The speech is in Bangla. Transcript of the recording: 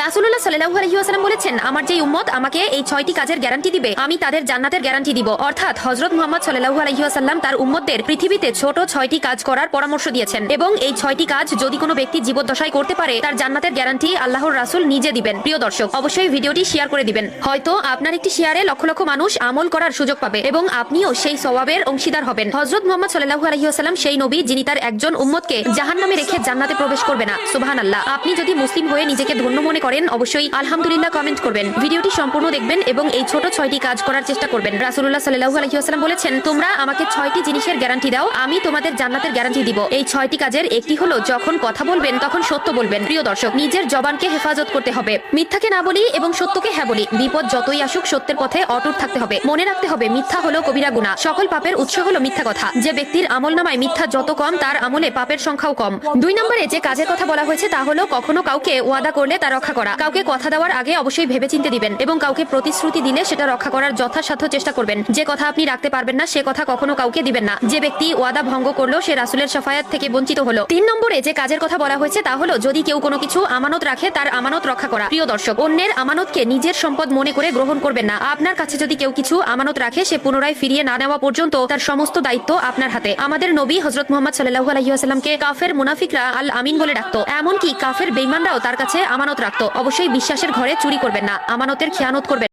রাসূলুল্লাহ সাল্লাল্লাহু আলাইহি ওয়াসাল্লাম বলেছেন, আমার যে উম্মত আমাকে এই 6টি কাজের গ্যারান্টি দিবে, আমি তাদের জান্নাতের গ্যারান্টি দিব। অর্থাৎ হযরত মুহাম্মদ সাল্লাল্লাহু আলাইহি ওয়াসাল্লাম তার উম্মতদের পৃথিবীতে ছোট 6টি কাজ করার পরামর্শ দিয়েছেন এবং এই 6টি কাজ যদি কোনো ব্যক্তি জীবদ্দশায় করতে পারে, তার জান্নাতের গ্যারান্টি আল্লাহর রাসূল নিজে দিবেন। প্রিয় দর্শক, অবশ্যই ভিডিওটি শেয়ার করে দিবেন। হয়তো আপনার একটি শেয়ারে লক্ষ লক্ষ মানুষ আমল করার সুযোগ পাবে এবং আপনিও সেই সওয়াবের অংশীদার হবেন। হযরত মুহাম্মদ সাল্লাল্লাহু আলাইহি ওয়াসাল্লাম সেই নবী যিনি তার একজন উম্মতকে জাহান্নামে রেখে জান্নাতে প্রবেশ করবে না। সুবহানাল্লাহ। আপনি যদি মুসলিম হয়ে নিজেকে ধন্য মনে করেন, অবশ্যই আলহামদুলিল্লাহ কমেন্ট করবেন। ভিডিওটি সম্পূর্ণ দেখবেন এবং এই ছোট 6টি কাজ করার চেষ্টা করবেন। রাসূলুল্লাহ সাল্লাল্লাহু আলাইহি ওয়াসাল্লাম বলেছেন, তোমরা আমাকে 6টি জিনিসের গ্যারান্টি দাও, আমি তোমাদের জান্নাতের গ্যারান্টি দিব। এই 6টি কাজের একটি হলো যখন কথা বলবেন তখন সত্য বলবেন। প্রিয় দর্শক, নিজের জবানকে হেফাজত করতে হবে। মিথ্যাকে না বলি এবং সত্যকে হ্যাঁ বলি। বিপদ যতই আসুক সত্যের পথে অটুট থাকতে হবে। মনে রাখতে হবে, মিথ্যা হলো কবিরা গুনাহ। সকল পাপের উৎস হলো মিথ্যা কথা। যে ব্যক্তির আমলনামায় মিথ্যা যত কম, তার আমলে পাপের সংখ্যাও কম। 2 নম্বরে যে কাজের কথা বলা হয়েছে তা হলো কখনো কাউকে ওয়াদা করলে তা রক্ষা করা। কাউকে কথা দেওয়ার আগে অবশ্যই ভেবেচিন্তে দিবেন এবং কাউকে প্রতিশ্রুতি দিলে সেটা রক্ষা করার যথাসাধ্য চেষ্টা করবেন। যে কথা আপনি রাখতে পারবেন না সে কথা কখনো কাউকে দিবেন না। যে ব্যক্তি ওয়াদা ভঙ্গ করলো সে রাসূলের শাফায়াত থেকে বঞ্চিত হলো। 3 নম্বরে যে কাজের কথা বলা হয়েছে তা হলো যদি কেউ কোনো কিছু আমানত রাখে, তার আমানত রক্ষা করা। প্রিয় দর্শক, অন্যের আমানতকে নিজের সম্পদ মনে করে গ্রহণ করবেন না। আপনার কাছে যদি কেউ কিছু আমানত রাখে, সে পুনরায় ফিরিয়ে না নেওয়া পর্যন্ত তার সমস্ত দায়িত্ব আপনার হাতে। আমাদের নবী হযরত মুহাম্মদ সাল্লাল্লাহু আলাইহি ওয়াসাল্লামকে কাফের মুনাফিকরা আল আমিন বলে ডাকতো। এমনকি কাফের বেঈমানরাও তার কাছে আমানত রাখতো। অবশ্যই বিশ্বাসের ঘরে চুরি করবেন না, আমানতের খেয়ানত করবেন।